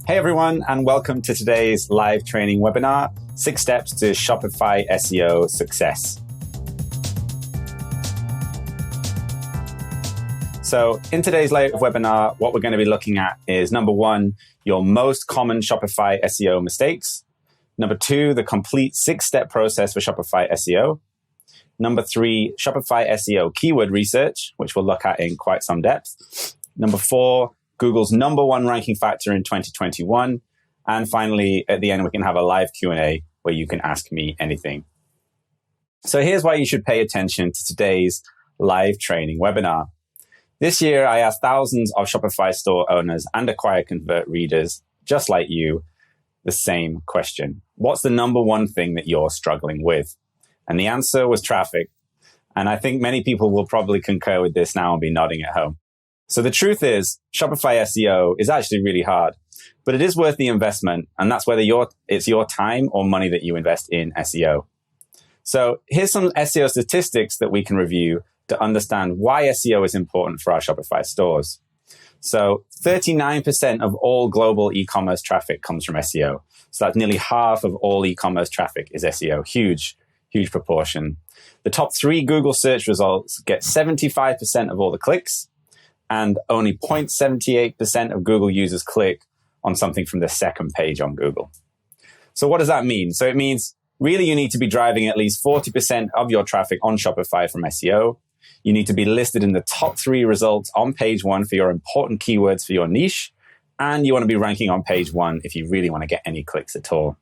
Hey everyone, and welcome to today's live training webinar, 6 Steps to Shopify SEO Success. So in today's live webinar, what we're going to be looking at is number 1, your most common Shopify SEO mistakes. Number 2, the complete 6-step process for Shopify SEO. Number 3, Shopify SEO keyword research, which we'll look at in quite some depth. Number 4, Google's number 1 ranking factor in 2021. And finally, at the end, we can have a live Q&A where you can ask me anything. So here's why you should pay attention to today's live training webinar. This year, I asked thousands of Shopify store owners and Acquire Convert readers, just like you, the same question. What's the number 1 thing that you're struggling with? And the answer was traffic. And I think many people will probably concur with this now and be nodding at home. So the truth is, Shopify SEO is actually really hard, but it is worth the investment. And that's whether it's your time or money that you invest in SEO. So here's some SEO statistics that we can review to understand why SEO is important for our Shopify stores. So 39% of all global e-commerce traffic comes from SEO. So that's nearly half of all e-commerce traffic is SEO. Huge proportion. The top 3 Google search results get 75% of all the clicks, and only 0.78% of Google users click on something from the second page on Google. So what does that mean? So it means really you need to be driving at least 40% of your traffic on Shopify from SEO. You need to be listed in the top 3 results on page 1 for your important keywords for your niche. And you want to be ranking on page 1 if you really want to get any clicks at all.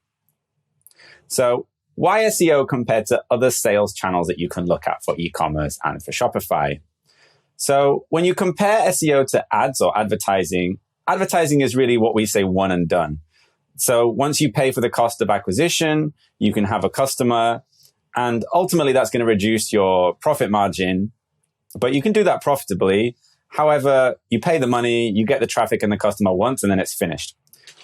So why SEO compared to other sales channels that you can look at for e-commerce and for Shopify? So when you compare SEO to ads or advertising, advertising is really what we say one and done. So once you pay for the cost of acquisition, you can have a customer, and ultimately that's going to reduce your profit margin, but you can do that profitably. However, you pay the money, you get the traffic and the customer once, and then it's finished.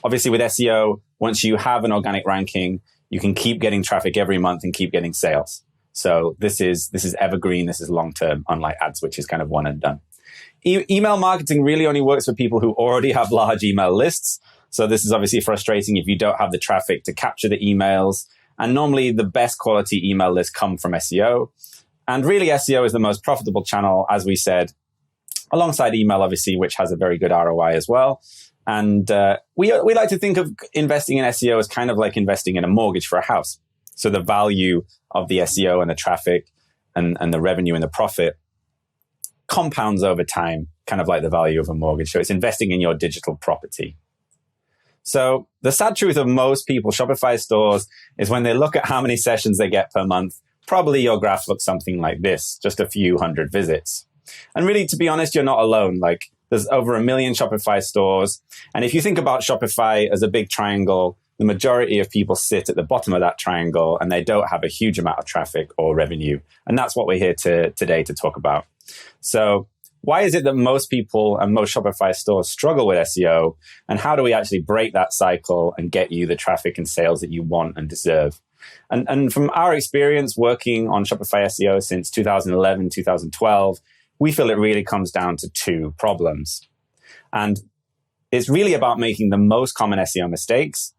Obviously with SEO, once you have an organic ranking, you can keep getting traffic every month and keep getting sales. So this is evergreen, this is long-term, unlike ads, which is kind of one and done. Email marketing really only works for people who already have large email lists. So this is obviously frustrating if you don't have the traffic to capture the emails. And normally the best quality email lists come from SEO. And really SEO is the most profitable channel, as we said, alongside email, obviously, which has a very good ROI as well. And we like to think of investing in SEO as kind of like investing in a mortgage for a house. So the value of the SEO and the traffic and the revenue and the profit compounds over time, kind of like the value of a mortgage. So it's investing in your digital property. So the sad truth of most people's Shopify stores is when they look at how many sessions they get per month, probably your graph looks something like this, just a few hundred visits. And really, to be honest, you're not alone. Like there's over 1 million Shopify stores. And if you think about Shopify as a big triangle, the majority of people sit at the bottom of that triangle and they don't have a huge amount of traffic or revenue. And that's what we're here today to talk about. So why is it that most people and most Shopify stores struggle with SEO? And how do we actually break that cycle and get you the traffic and sales that you want and deserve? And from our experience working on Shopify SEO since 2011, 2012, we feel it really comes down to 2 problems. And it's really about making the most common SEO mistakes.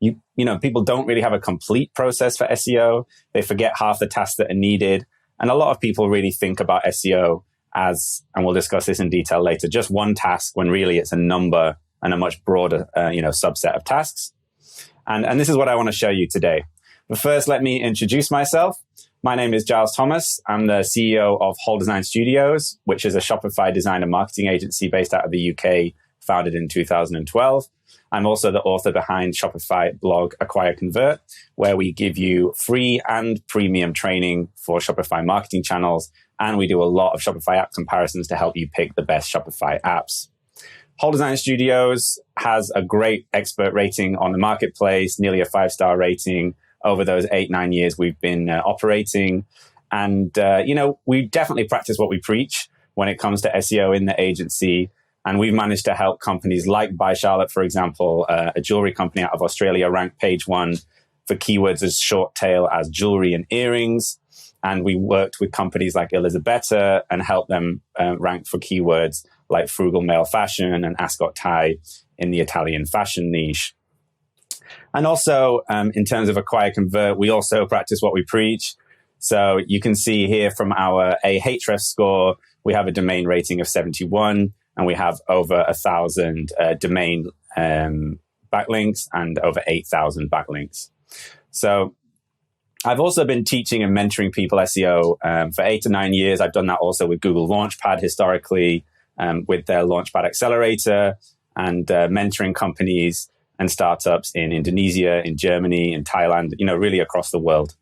You know, people don't really have a complete process for SEO. They forget half the tasks that are needed. And a lot of people really think about SEO as, and we'll discuss this in detail later, just one task when really it's a number and a much broader, subset of tasks. And this is what I want to show you today. But first, let me introduce myself. My name is Giles Thomas. I'm the CEO of Whole Design Studios, which is a Shopify design and marketing agency based out of the UK, founded in 2012. I'm also the author behind Shopify blog Acquire Convert, where we give you free and premium training for Shopify marketing channels. And we do a lot of Shopify app comparisons to help you pick the best Shopify apps. Whole Design Studios has a great expert rating on the marketplace, nearly a 5-star rating over those 8-9 years we've been operating. And, we definitely practice what we preach when it comes to SEO in the agency. And we've managed to help companies like By Charlotte, for example, a jewelry company out of Australia, rank page 1 for keywords as short tail as jewelry and earrings. And we worked with companies like Elizabetta and helped them rank for keywords like frugal male fashion and ascot tie in the Italian fashion niche. And also, in terms of acquire convert, we also practice what we preach. So you can see here from our Ahrefs score, we have a domain rating of 71, and we have over 1,000 domain backlinks and over 8,000 backlinks. So I've also been teaching and mentoring people SEO for 8 to 9 years. I've done that also with Google Launchpad historically, with their Launchpad Accelerator, and mentoring companies and startups in Indonesia, in Germany, in Thailand, really across the world.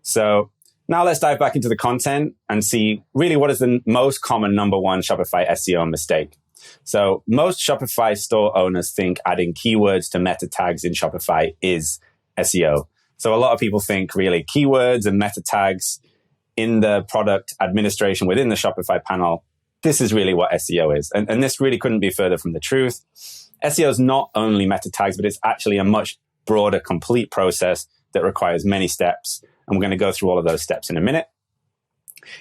So now let's dive back into the content and see really what is the most common number one Shopify SEO mistake. So most Shopify store owners think adding keywords to meta tags in Shopify is SEO. So a lot of people think really keywords and meta tags in the product administration within the Shopify panel, this is really what SEO is. And this really couldn't be further from the truth. SEO is not only meta tags, but it's actually a much broader, complete process that requires many steps. And we're going to go through all of those steps in a minute.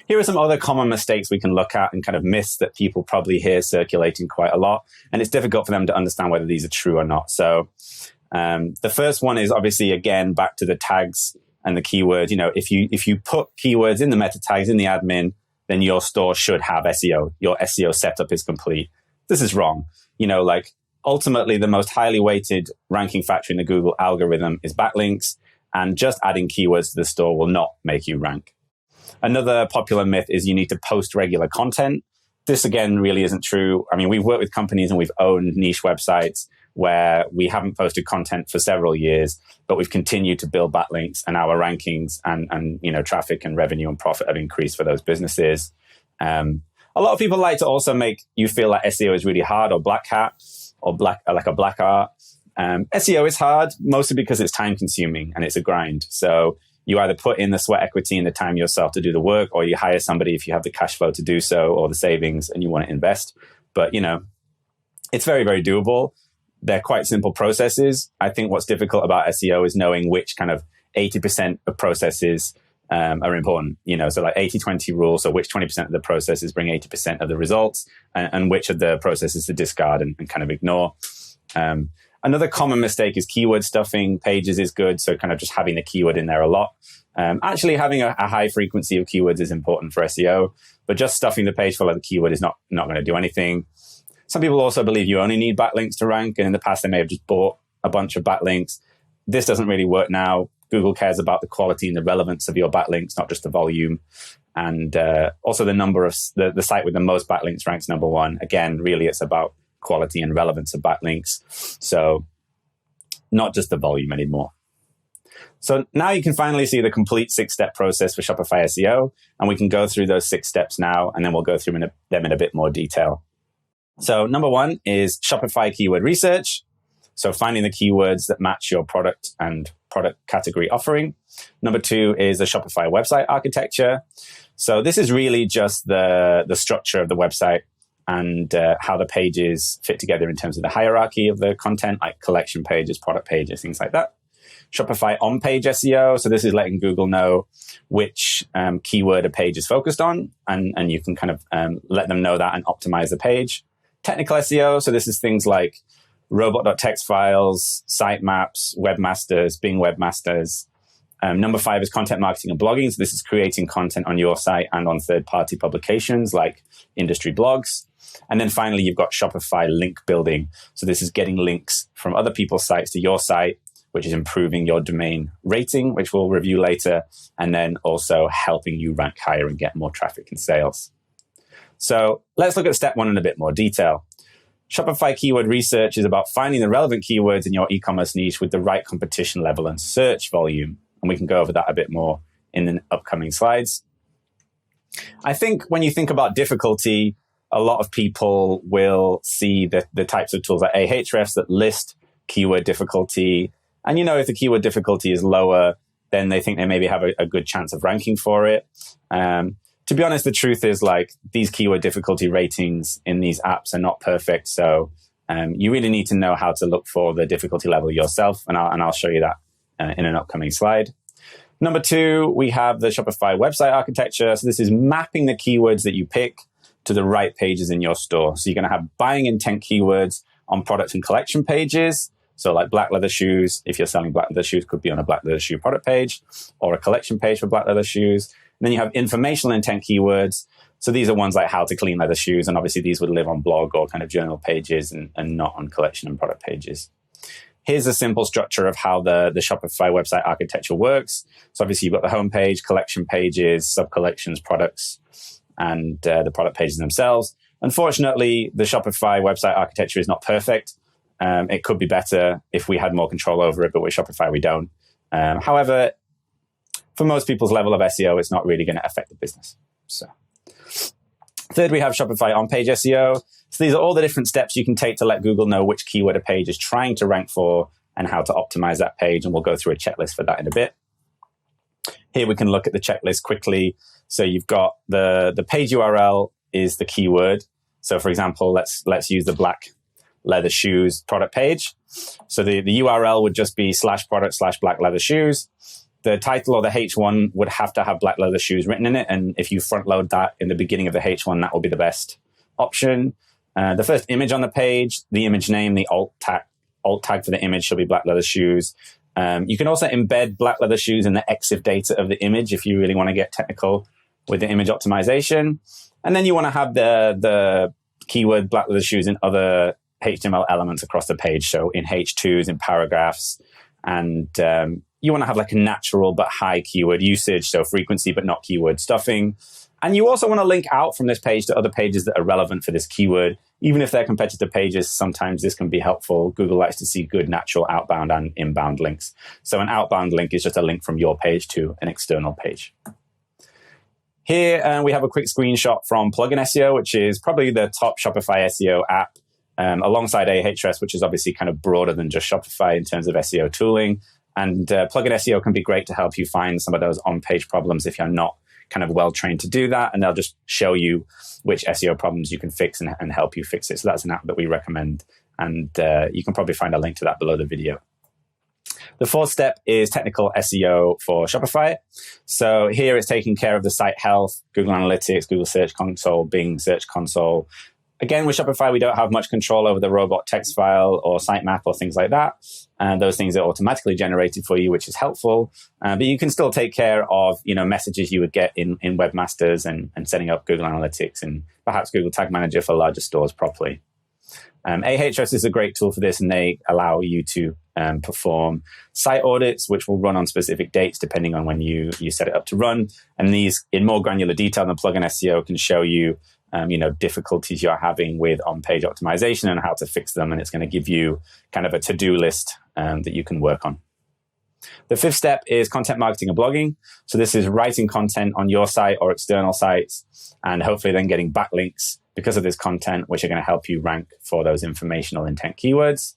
Here are some other common mistakes we can look at and kind of myths that people probably hear circulating quite a lot. And it's difficult for them to understand whether these are true or not. So the first one is obviously, again, back to the tags and the keywords. If you put keywords in the meta tags in the admin, then your store should have SEO. Your SEO setup is complete. This is wrong. Ultimately, the most highly weighted ranking factor in the Google algorithm is backlinks, and just adding keywords to the store will not make you rank. Another popular myth is you need to post regular content. This, again, really isn't true. I mean, we've worked with companies and we've owned niche websites where we haven't posted content for several years, but we've continued to build backlinks, and our rankings and traffic and revenue and profit have increased for those businesses. A lot of people like to also make you feel like SEO is really hard or black hat or like a black art. SEO is hard mostly because it's time consuming and it's a grind. So you either put in the sweat equity and the time yourself to do the work, or you hire somebody if you have the cash flow to do so or the savings and you want to invest. But, it's very, very doable. They're quite simple processes. I think what's difficult about SEO is knowing which kind of 80% of processes are important. So like 80-20 rule. So which 20% of the processes bring 80% of the results, and which of the processes to discard and kind of ignore. Another common mistake is keyword stuffing. Pages is good. So kind of just having the keyword in there a lot. Actually having a high frequency of keywords is important for SEO, but just stuffing the page full of the keyword is not going to do anything. Some people also believe you only need backlinks to rank. And in the past, they may have just bought a bunch of backlinks. This doesn't really work now. Google cares about the quality and the relevance of your backlinks, not just the volume. And also the number of the site with the most backlinks ranks number one. Again, really, it's about quality and relevance of backlinks. So not just the volume anymore. So now you can finally see the complete 6-step process for Shopify SEO. And we can go through those 6 steps now, and then we'll go through them in a bit more detail. So number 1 is Shopify keyword research. So finding the keywords that match your product and product category offering. Number 2 is the Shopify website architecture. So this is really just the structure of the website and how the pages fit together in terms of the hierarchy of the content, like collection pages, product pages, things like that. Shopify OnPage SEO. So this is letting Google know which keyword a page is focused on, and you can kind of let them know that and optimize the page. Technical SEO. So this is things like robot.txt files, sitemaps, webmasters, Bing webmasters. Number 5 is content marketing and blogging. So this is creating content on your site and on third-party publications like industry blogs. And then finally, you've got Shopify link building. So this is getting links from other people's sites to your site, which is improving your domain rating, which we'll review later, and then also helping you rank higher and get more traffic and sales. So let's look at step 1 in a bit more detail. Shopify keyword research is about finding the relevant keywords in your e-commerce niche with the right competition level and search volume. And we can go over that a bit more in the upcoming slides. I think when you think about difficulty, a lot of people will see the types of tools like Ahrefs that list keyword difficulty. And, if the keyword difficulty is lower, then they think they maybe have a good chance of ranking for it. To be honest, the truth is these keyword difficulty ratings in these apps are not perfect. So you really need to know how to look for the difficulty level yourself. And I'll show you that in an upcoming slide. Number 2, we have the Shopify website architecture. So this is mapping the keywords that you pick to the right pages in your store. So you're going to have buying intent keywords on product and collection pages. So like black leather shoes, if you're selling black leather shoes, could be on a black leather shoe product page or a collection page for black leather shoes. And then you have informational intent keywords. So these are ones like how to clean leather shoes. And obviously these would live on blog or kind of journal pages and not on collection and product pages. Here's a simple structure of how the Shopify website architecture works. So obviously you've got the homepage, collection pages, sub-collections, products, and the product pages themselves. Unfortunately, the Shopify website architecture is not perfect. It could be better if we had more control over it, but with Shopify, we don't. However, for most people's level of SEO, it's not really going to affect the business. So, third, we have Shopify OnPage SEO. So these are all the different steps you can take to let Google know which keyword a page is trying to rank for and how to optimize that page. And we'll go through a checklist for that in a bit. Here we can look at the checklist quickly. So you've got the page URL is the keyword. So for example, let's use the black leather shoes product page. So the URL would just be /product/black leather shoes. The title or the H1 would have to have black leather shoes written in it. And if you front load that in the beginning of the H1, that will be the best option. The first image on the page, the image name, the alt tag for the image should be black leather shoes. You can also embed black leather shoes in the EXIF data of the image if you really want to get technical with the image optimization. And then you want to have the keyword black leather shoes in other HTML elements across the page. So in H2s, in paragraphs, and you want to have like a natural but high keyword usage. So frequency, but not keyword stuffing. And you also want to link out from this page to other pages that are relevant for this keyword. Even if they're competitor pages, sometimes this can be helpful. Google likes to see good natural outbound and inbound links. So an outbound link is just a link from your page to an external page. Here we have a quick screenshot from Plugin SEO, which is probably the top Shopify SEO app, alongside Ahrefs, which is obviously kind of broader than just Shopify in terms of SEO tooling. And Plugin SEO can be great to help you find some of those on-page problems if you're not kind of well-trained to do that. And they'll just show you which SEO problems you can fix and help you fix it. So that's an app that we recommend. And you can probably find a link to that below the video. The fourth step is technical SEO for Shopify. So here it's taking care of the site health, Google Analytics, Google Search Console, Bing Search Console. Again, with Shopify, we don't have much control over the robot text file or sitemap or things like that. And those things are automatically generated for you, which is helpful. But you can still take care of, messages you would get in Webmasters and setting up Google Analytics and perhaps Google Tag Manager for larger stores properly. Ahrefs is a great tool for this, and they allow you to perform site audits, which will run on specific dates depending on when you set it up to run. And these, in more granular detail than Plugin SEO, can show you difficulties you're having with on-page optimization and how to fix them. And it's going to give you kind of a to-do list that you can work on. The fifth step is content marketing and blogging. So this is writing content on your site or external sites, and hopefully then getting backlinks because of this content, which are going to help you rank for those informational intent keywords.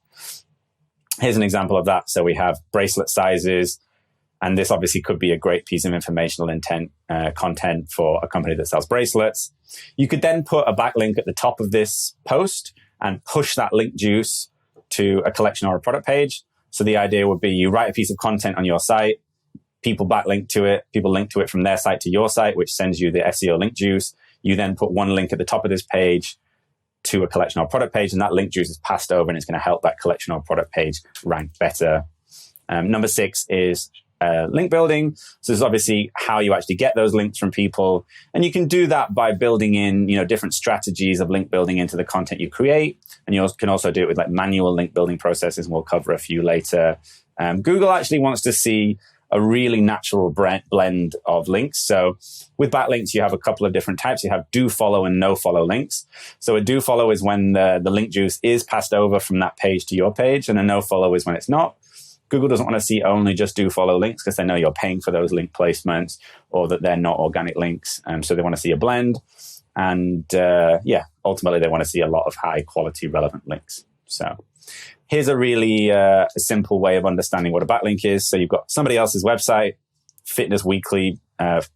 Here's an example of that. So we have bracelet sizes, and this obviously could be a great piece of informational intent content for a company that sells bracelets. You could then put a backlink at the top of this post and push that link juice to a collection or a product page. So the idea would be you write a piece of content on your site, people backlink to it, people link to it from their site to your site, which sends you the SEO link juice. You then put one link at the top of this page to a collection or product page, and that link juice is passed over, and it's going to help that collection or product page rank better. Number 6 is link building. So this is obviously how you actually get those links from people. And you can do that by building in, different strategies of link building into the content you create. And you can also do it with like manual link building processes, and we'll cover a few later. Google actually wants to see a really natural blend of links. So with backlinks, you have a couple of different types. You have do follow and no follow links. So a do follow is when the link juice is passed over from that page to your page, and a no follow is when it's not. Google doesn't want to see only just do follow links because they know you're paying for those link placements or that they're not organic links. So they want to see a blend. And ultimately they want to see a lot of high quality relevant links. So here's a really simple way of understanding what a backlink is. So you've got somebody else's website, Fitness Weekly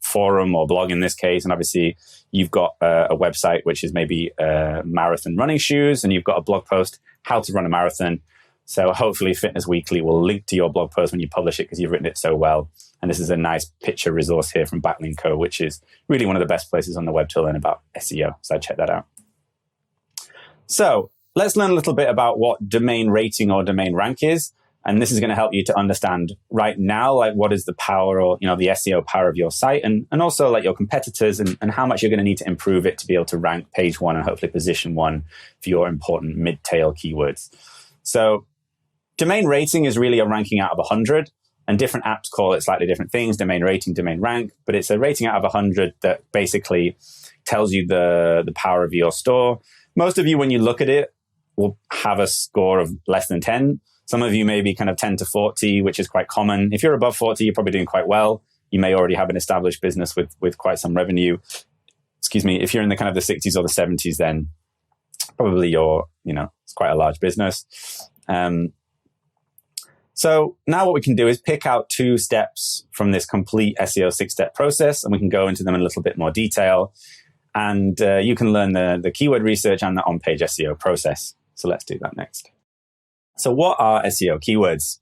forum or blog in this case. And obviously you've got a website, which is maybe marathon running shoes. And you've got a blog post, how to run a marathon. So hopefully Fitness Weekly will link to your blog post when you publish it because you've written it so well. And this is a nice picture resource here from Backlink Co., which is really one of the best places on the web to learn about SEO. So check that out. So let's learn a little bit about what domain rating or domain rank is. And this is going to help you to understand right now, like what is the power or, the SEO power of your site, and also like your competitors and how much you're going to need to improve it to be able to rank page one and hopefully position one for your important mid-tail keywords. So domain rating is really a ranking out of 100, and different apps call it slightly different things, domain rating, domain rank, but it's a rating out of 100 that basically tells you the power of your store. Most of you, when you look at it, will have a score of less than 10. Some of you may be kind of 10 to 40, which is quite common. If you're above 40, you're probably doing quite well. You may already have an established business with quite some revenue. Excuse me. If you're in the kind of the 60s or the 70s, then probably it's quite a large business. So now what we can do is pick out 2 steps from this complete SEO 6-step process, and we can go into them in a little bit more detail. And you can learn the keyword research and the on-page SEO process. So let's do that next. So what are SEO keywords?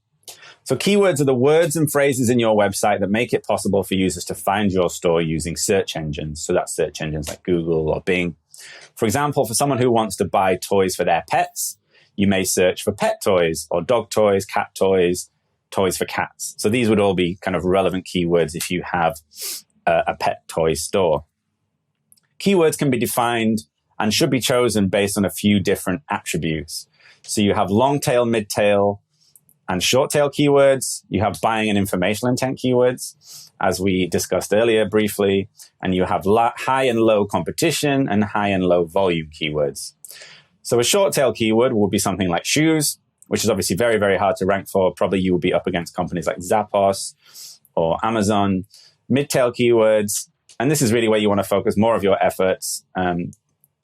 So keywords are the words and phrases in your website that make it possible for users to find your store using search engines. So that's search engines like Google or Bing. For example, for someone who wants to buy toys for their pets, you may search for pet toys or dog toys, cat toys, toys for cats. So these would all be kind of relevant keywords if you have a pet toy store. Keywords can be defined and should be chosen based on a few different attributes. So you have long tail, mid tail, and short tail keywords. You have buying and informational intent keywords, as we discussed earlier briefly. And you have high and low competition and high and low volume keywords. So a short tail keyword will be something like shoes, which is obviously very, very hard to rank for. Probably you will be up against companies like Zappos or Amazon. Mid tail keywords, and this is really where you want to focus more of your efforts,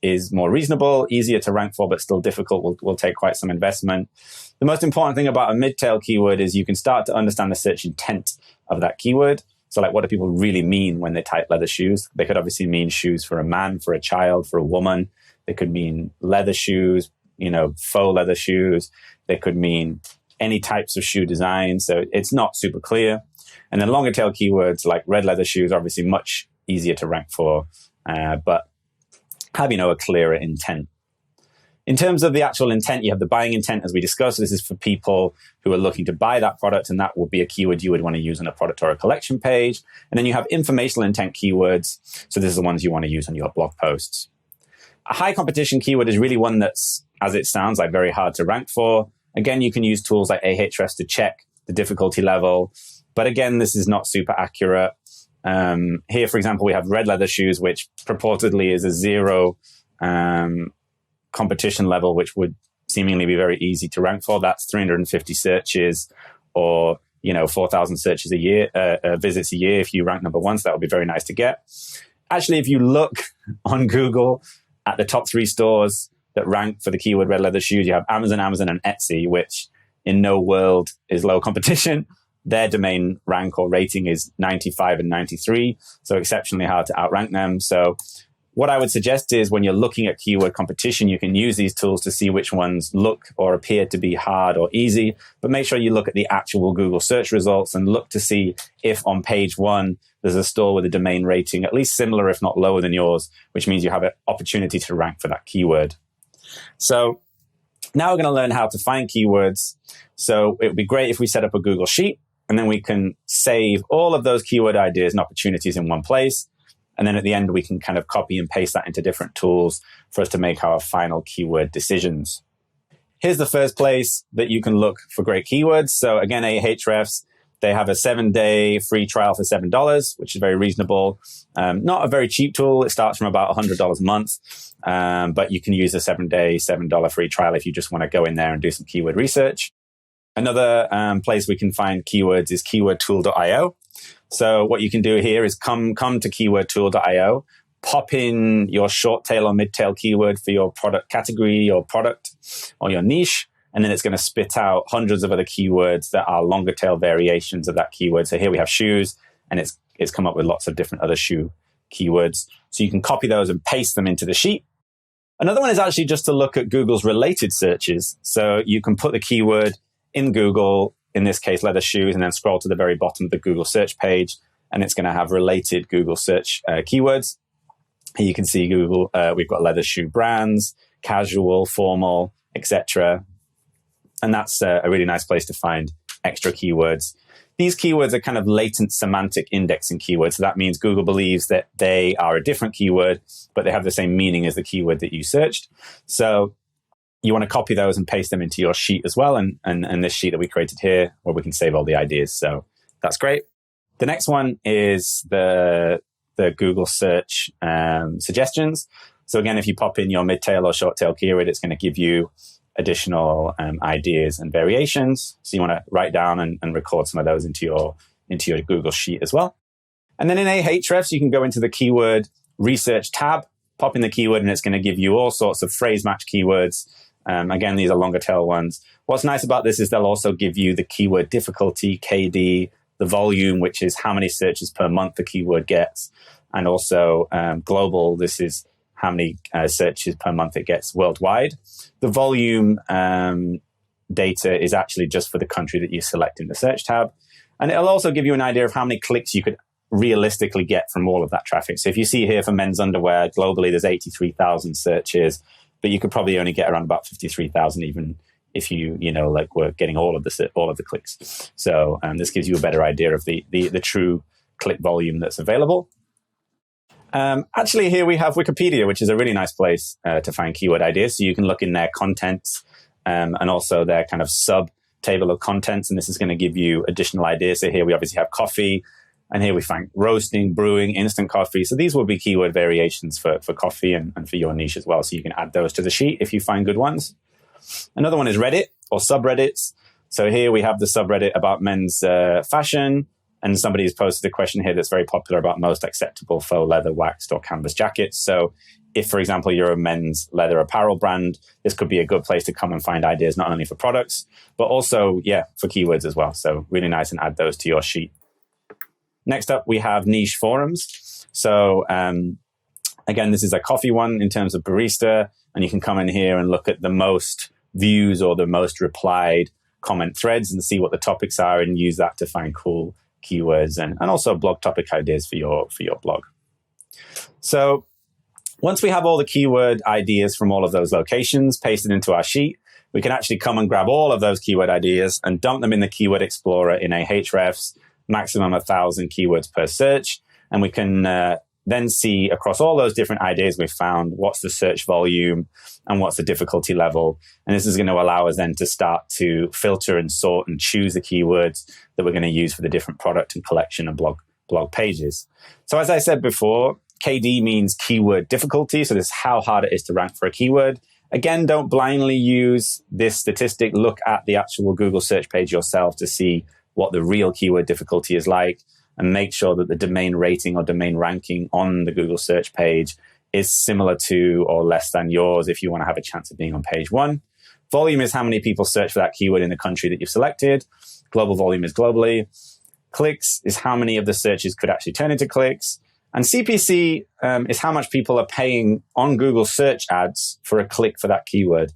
is more reasonable, easier to rank for, but still difficult, will take quite some investment. The most important thing about a mid-tail keyword is you can start to understand the search intent of that keyword. So like, what do people really mean when they type leather shoes? They could obviously mean shoes for a man, for a child, for a woman. They could mean leather shoes, faux leather shoes. They could mean any types of shoe design. So it's not super clear. And then longer tail keywords like red leather shoes are obviously much easier to rank for, but have, a clearer intent. In terms of the actual intent, you have the buying intent, as we discussed. This is for people who are looking to buy that product, and that will be a keyword you would want to use on a product or a collection page. And then you have informational intent keywords. So this is the ones you want to use on your blog posts. A high competition keyword is really one that's, as it sounds, like very hard to rank for. Again, you can use tools like Ahrefs to check the difficulty level. But again, this is not super accurate. Here, for example, we have red leather shoes, which purportedly is a 0 competition level, which would seemingly be very easy to rank for. That's 350 searches or, 4,000 searches a year, visits a year if you rank number 1. So that would be very nice to get. Actually, if you look on Google at the top 3 stores that rank for the keyword red leather shoes, you have Amazon, and Etsy, which in no world is low competition. Their domain rank or rating is 95 and 93, so exceptionally hard to outrank them. So what I would suggest is when you're looking at keyword competition, you can use these tools to see which ones look or appear to be hard or easy, but make sure you look at the actual Google search results and look to see if on page 1 there's a store with a domain rating at least similar, if not lower than yours, which means you have an opportunity to rank for that keyword. So now we're going to learn how to find keywords. So it would be great if we set up a Google Sheet, and then we can save all of those keyword ideas and opportunities in one place. And then at the end, we can kind of copy and paste that into different tools for us to make our final keyword decisions. Here's the first place that you can look for great keywords. So again, Ahrefs, they have a 7-day free trial for $7, which is very reasonable. Not a very cheap tool. It starts from about $100 a month. But you can use a 7-day, $7 free trial if you just want to go in there and do some keyword research. Another place we can find keywords is keywordtool.io. So what you can do here is come to keywordtool.io, pop in your short tail or mid tail keyword for your product category or product or your niche, and then it's going to spit out hundreds of other keywords that are longer tail variations of that keyword. So here we have shoes, and it's come up with lots of different other shoe keywords. So you can copy those and paste them into the sheet. Another one is actually just to look at Google's related searches. So you can put the keyword in Google, in this case, leather shoes, and then scroll to the very bottom of the Google search page, and it's going to have related Google search keywords. Here you can see Google, we've got leather shoe brands, casual, formal, etc. And that's a really nice place to find extra keywords. These keywords are kind of latent semantic indexing keywords. So that means Google believes that they are a different keyword, but they have the same meaning as the keyword that you searched. So you want to copy those and paste them into your sheet as well. And this sheet that we created here, where we can save all the ideas. So that's great. The next one is the Google search suggestions. So again, if you pop in your mid-tail or short-tail keyword, it's going to give you additional ideas and variations. So you want to write down and record some of those into your Google sheet as well. And then in Ahrefs, you can go into the keyword research tab, pop in the keyword, and it's going to give you all sorts of phrase match keywords. Again, these are longer tail ones. What's nice about this is they'll also give you the keyword difficulty, KD, the volume, which is how many searches per month the keyword gets, and also global. This is how many searches per month it gets worldwide. The volume data is actually just for the country that you select in the search tab. And it'll also give you an idea of how many clicks you could realistically get from all of that traffic. So if you see here for men's underwear, globally there's 83,000 searches, but you could probably only get around about 53,000 even if you were getting all of the clicks. So this gives you a better idea of the true click volume that's available. Actually, here we have Wikipedia, which is a really nice place to find keyword ideas. So you can look in their contents and also their kind of sub table of contents. And this is going to give you additional ideas. So here we obviously have coffee. And here we find roasting, brewing, instant coffee. So these will be keyword variations for coffee and for your niche as well. So you can add those to the sheet if you find good ones. Another one is Reddit or subreddits. So here we have the subreddit about men's fashion. And somebody has posted a question here that's very popular about most acceptable faux leather, waxed, or canvas jackets. So if, for example, you're a men's leather apparel brand, this could be a good place to come and find ideas, not only for products, but also, for keywords as well. So really nice, and add those to your sheet. Next up, we have niche forums. So again, this is a coffee one in terms of barista, and you can come in here and look at the most views or the most replied comment threads and see what the topics are, and use that to find cool keywords and also blog topic ideas for your blog. So once we have all the keyword ideas from all of those locations pasted into our sheet, we can actually come and grab all of those keyword ideas and dump them in the Keyword Explorer in Ahrefs, maximum 1,000 keywords per search. And we can then see across all those different ideas we've found, what's the search volume and what's the difficulty level. And this is going to allow us then to start to filter and sort and choose the keywords that we're going to use for the different product and collection and blog pages. So as I said before, KD means keyword difficulty. So this is how hard it is to rank for a keyword. Again, don't blindly use this statistic. Look at the actual Google search page yourself to see what the real keyword difficulty is like, and make sure that the domain rating or domain ranking on the Google search page is similar to or less than yours if you want to have a chance of being on page one. Volume is how many people search for that keyword in the country that you've selected. Global volume is globally. Clicks is how many of the searches could actually turn into clicks. And CPC is how much people are paying on Google search ads for a click for that keyword.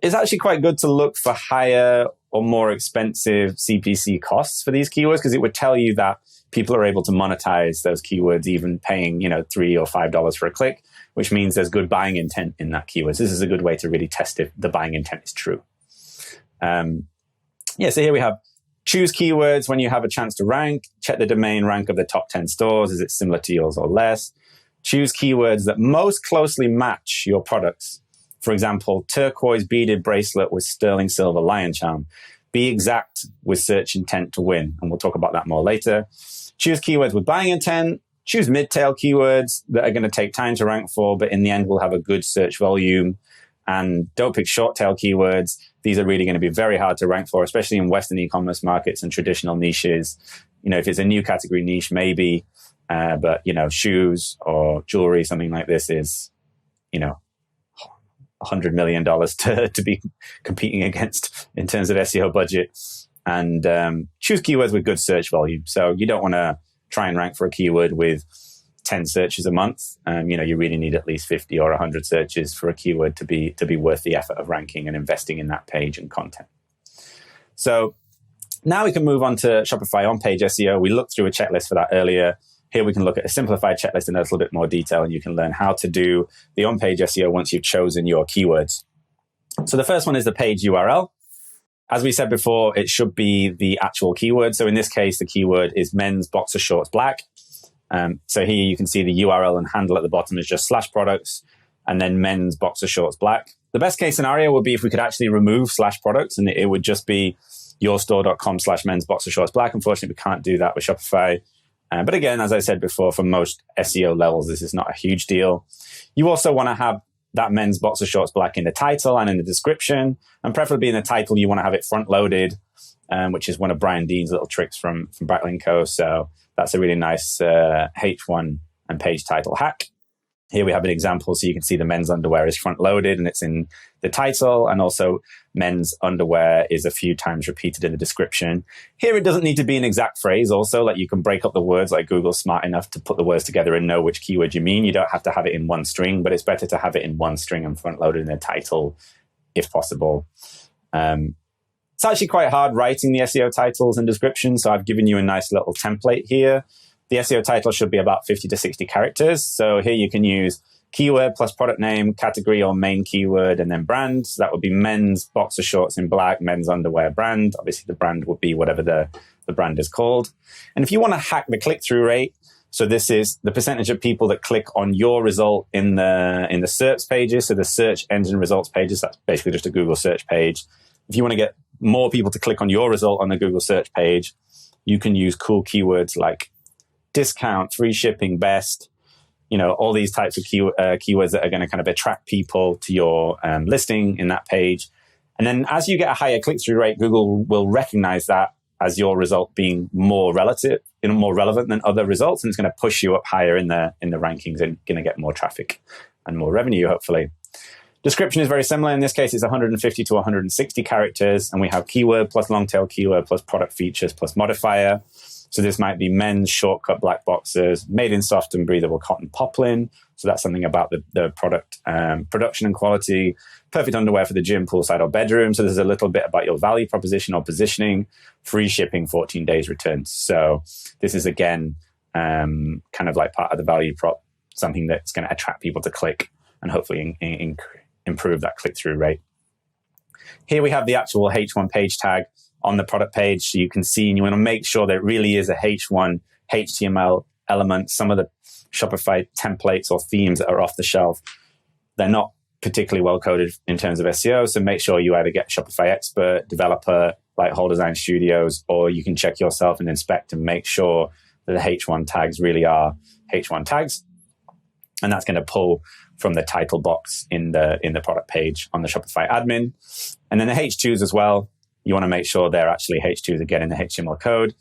It's actually quite good to look for higher or more expensive CPC costs for these keywords, because it would tell you that people are able to monetize those keywords, even paying, $3 or $5 for a click, which means there's good buying intent in that keyword. So this is a good way to really test if the buying intent is true. So here we have choose keywords when you have a chance to rank, check the domain rank of the top 10 stores. Is it similar to yours or less? Choose keywords that most closely match your products. For example, turquoise beaded bracelet with sterling silver lion charm. Be exact with search intent to win. And we'll talk about that more later. Choose keywords with buying intent. Choose mid-tail keywords that are going to take time to rank for, but in the end will have a good search volume. And don't pick short-tail keywords. These are really going to be very hard to rank for, especially in Western e-commerce markets and traditional niches. If it's a new category niche, maybe. But, shoes or jewelry, something like this is, $100 million to be competing against in terms of SEO budget. And choose keywords with good search volume. So you don't want to try and rank for a keyword with 10 searches a month. You really need at least 50 or 100 searches for a keyword to be worth the effort of ranking and investing in that page and content. So now we can move on to Shopify OnPage SEO. We looked through a checklist for that earlier. Here we can look at a simplified checklist in a little bit more detail, and you can learn how to do the on-page SEO once you've chosen your keywords. So the first one is the page URL. As we said before, it should be the actual keyword. So in this case, the keyword is men's boxer shorts black. So here you can see the URL and handle at the bottom is just /products and then men's boxer shorts black. The best case scenario would be if we could actually remove /products and it would just be yourstore.com/men's boxer shorts black. Unfortunately, we can't do that with Shopify. But again, as I said before, for most SEO levels, this is not a huge deal. You also want to have that men's boxer shorts black in the title and in the description. And preferably in the title, you want to have it front loaded, which is one of Brian Dean's little tricks from Backlinko. So that's a really nice H1 and page title hack. Here we have an example. So you can see the men's underwear is front loaded and it's in the title. And also men's underwear is a few times repeated in the description. Here, it doesn't need to be an exact phrase also. Like you can break up the words, like Google's smart enough to put the words together and know which keyword you mean. You don't have to have it in one string, but it's better to have it in one string and front loaded in the title if possible. It's actually quite hard writing the SEO titles and descriptions. So I've given you a nice little template here. The SEO title should be about 50 to 60 characters. So here you can use keyword plus product name, category or main keyword, and then brand. So that would be men's boxer shorts in black, men's underwear brand. Obviously, the brand would be whatever the brand is called. And if you want to hack the click-through rate, so this is the percentage of people that click on your result in the search pages. So the search engine results pages, that's basically just a Google search page. If you want to get more people to click on your result on the Google search page, you can use cool keywords like discount, free shipping, best, all these types of keywords that are going to kind of attract people to your listing in that page. And then as you get a higher click-through rate, Google will recognize that as your result being more relevant than other results. And it's going to push you up higher in the rankings and going to get more traffic and more revenue, hopefully. Description is very similar. In this case, it's 150 to 160 characters. And we have keyword plus long tail keyword plus product features plus modifier. So this might be men's shortcut black boxers, made in soft and breathable cotton poplin. So that's something about the product production and quality. Perfect underwear for the gym, poolside, or bedroom. So there's a little bit about your value proposition or positioning. Free shipping, 14 days returns. So this is, again, kind of like part of the value prop, something that's going to attract people to click and hopefully improve that click-through rate. Here we have the actual H1 page tag on the product page. So you can see, and you want to make sure that it really is a H1 HTML element. Some of the Shopify templates or themes that are off the shelf, they're not particularly well coded in terms of SEO. So make sure you either get Shopify expert, developer, like Whole Design Studios, or you can check yourself and inspect and make sure that the H1 tags really are H1 tags. And that's going to pull from the title box in the product page on the Shopify admin. And then the H2s as well. You want to make sure they're actually H2s again in the HTML code.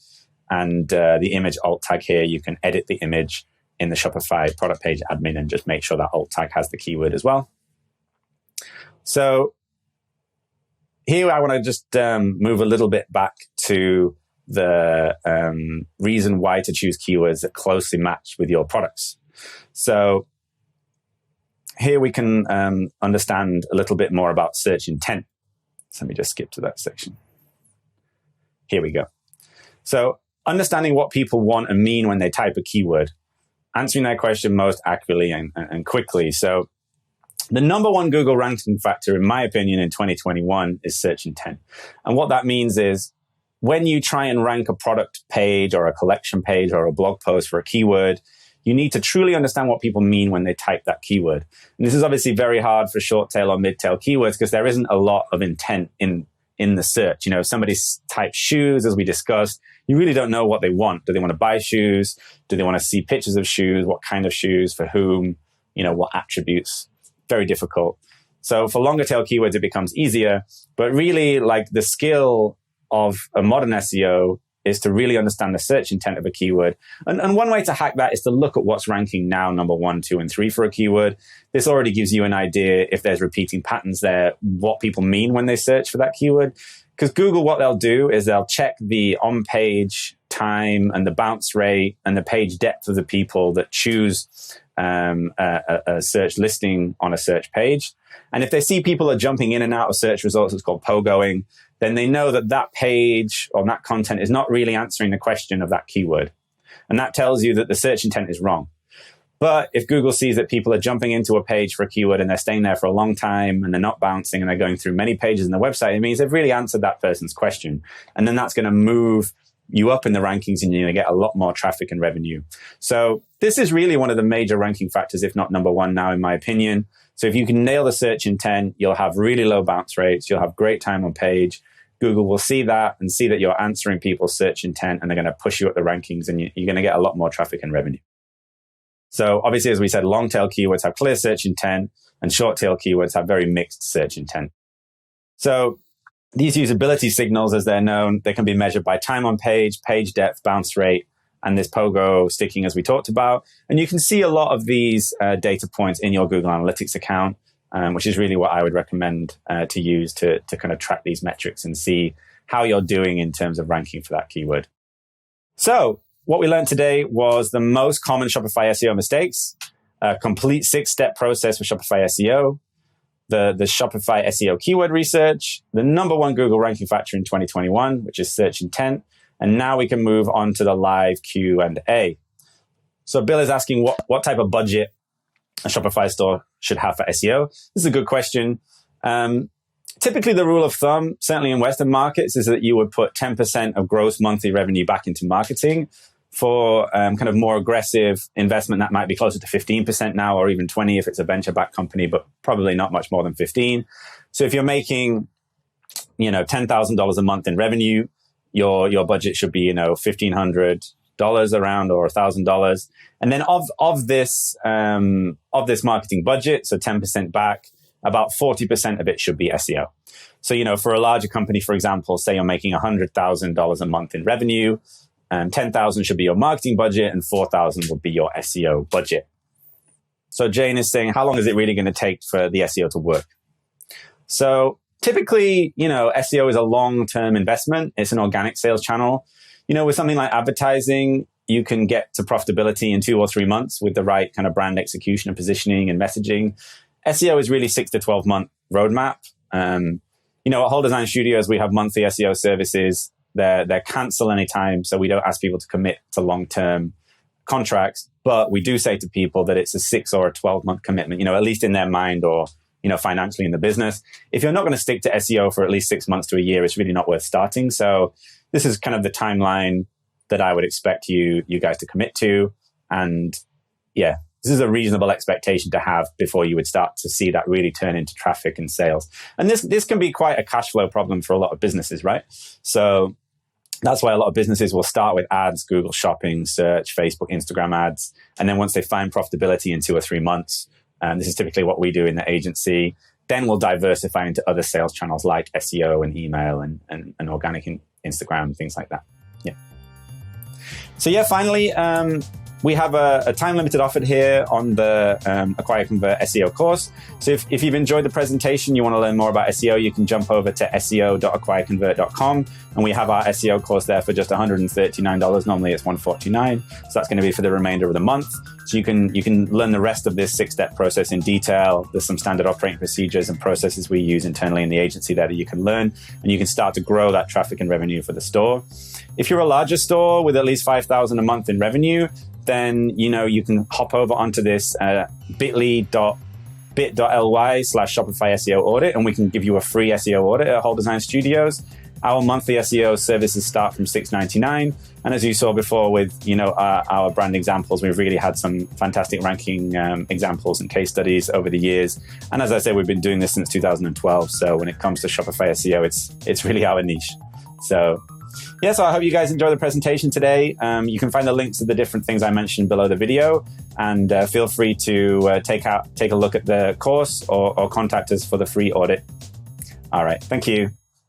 And the image alt tag here, you can edit the image in the Shopify product page admin and just make sure that alt tag has the keyword as well. So here I want to just move a little bit back to the reason why to choose keywords that closely match with your products. So here we can understand a little bit more about search intent. So let me just skip to that section. Here we go. So understanding what people want and mean when they type a keyword, answering that question most accurately and quickly. So the number one Google ranking factor, in my opinion, in 2021 is search intent. And what that means is when you try and rank a product page or a collection page or a blog post for a keyword, you need to truly understand what people mean when they type that keyword. And this is obviously very hard for short tail or mid tail keywords because there isn't a lot of intent in the search. If somebody types shoes, as we discussed, you really don't know what they want. Do they want to buy shoes? Do they want to see pictures of shoes? What kind of shoes? For whom? What attributes? Very difficult. So for longer tail keywords, it becomes easier. But really, like the skill of a modern SEO is to really understand the search intent of a keyword. And one way to hack that is to look at what's ranking now, number 1, 2, and 3 for a keyword. This already gives you an idea if there's repeating patterns there, what people mean when they search for that keyword. Because Google, what they'll do is they'll check the on-page time and the bounce rate and the page depth of the people that choose a search listing on a search page. And if they see people are jumping in and out of search results, it's called pogoing, then they know that that page or that content is not really answering the question of that keyword. And that tells you that the search intent is wrong. But if Google sees that people are jumping into a page for a keyword and they're staying there for a long time and they're not bouncing and they're going through many pages in the website, it means they've really answered that person's question. And then that's going to move you up in the rankings and you're going to get a lot more traffic and revenue. So this is really one of the major ranking factors, if not number one now, in my opinion. So if you can nail the search intent, you'll have really low bounce rates. You'll have great time on page. Google will see that and see that you're answering people's search intent, and they're going to push you up the rankings, and you're going to get a lot more traffic and revenue. So obviously, as we said, long tail keywords have clear search intent and short tail keywords have very mixed search intent. So these usability signals, as they're known, they can be measured by time on page, page depth, bounce rate, and this pogo sticking, as we talked about. And you can see a lot of these data points in your Google Analytics account, which is really what I would recommend to use to kind of track these metrics and see how you're doing in terms of ranking for that keyword. So what we learned today was the most common Shopify SEO mistakes, a complete 6-step process for Shopify SEO, the Shopify SEO keyword research, the number one Google ranking factor in 2021, which is search intent. And now we can move on to the live Q&A. So Bill is asking what type of budget a Shopify store should have for SEO. This is a good question. Typically, the rule of thumb, certainly in Western markets, is that you would put 10% of gross monthly revenue back into marketing. For kind of more aggressive investment, that might be closer to 15% now, or even 20% if it's a venture-backed company, but probably not much more than 15%. So if you're making, $10,000 a month in revenue, your budget should be, $1,500 around, or $1,000. And then of this marketing budget, so 10% back, about 40% of it should be SEO. So, for a larger company, for example, say you're making $100,000 a month in revenue, 10,000 should be your marketing budget and 4,000 would be your SEO budget. So Jane is saying, how long is it really going to take for the SEO to work? So typically, SEO is a long-term investment. It's an organic sales channel. With something like advertising, you can get to profitability in 2 or 3 months with the right kind of brand execution and positioning and messaging. SEO is really 6 to 12 month roadmap. At Whole Design Studios, we have monthly SEO services. They're cancel anytime, so we don't ask people to commit to long-term contracts. But we do say to people that it's a 6 or a 12-month commitment, at least in their mind or, financially in the business. If you're not going to stick to SEO for at least 6 months to a year, it's really not worth starting. So this is kind of the timeline that I would expect you guys to commit to. And yeah, this is a reasonable expectation to have before you would start to see that really turn into traffic and sales. And this can be quite a cash flow problem for a lot of businesses, right? So that's why a lot of businesses will start with ads, Google Shopping, search, Facebook, Instagram ads. And then once they find profitability in 2 or 3 months, and this is typically what we do in the agency, then we'll diversify into other sales channels like SEO and email and organic Instagram, things like that. Yeah. So yeah, finally, we have a time-limited offer here on the Acquire Convert SEO course. So if you've enjoyed the presentation, you want to learn more about SEO, you can jump over to seo.acquireconvert.com, and we have our SEO course there for just $139. Normally it's $149, so that's going to be for the remainder of the month. So you can learn the rest of this 6-step process in detail. There's some standard operating procedures and processes we use internally in the agency there that you can learn, and you can start to grow that traffic and revenue for the store. If you're a larger store with at least $5,000 a month in revenue, then, you can hop over onto this bit.ly/Shopify SEO audit, and we can give you a free SEO audit at Whole Design Studios. Our monthly SEO services start from $6.99. And as you saw before with, our brand examples, we've really had some fantastic ranking examples and case studies over the years. And as I said, we've been doing this since 2012. So when it comes to Shopify SEO, it's really our niche. So yeah, so I hope you guys enjoy the presentation today. You can find the links to the different things I mentioned below the video, and feel free to take a look at the course or contact us for the free audit. All right, thank you.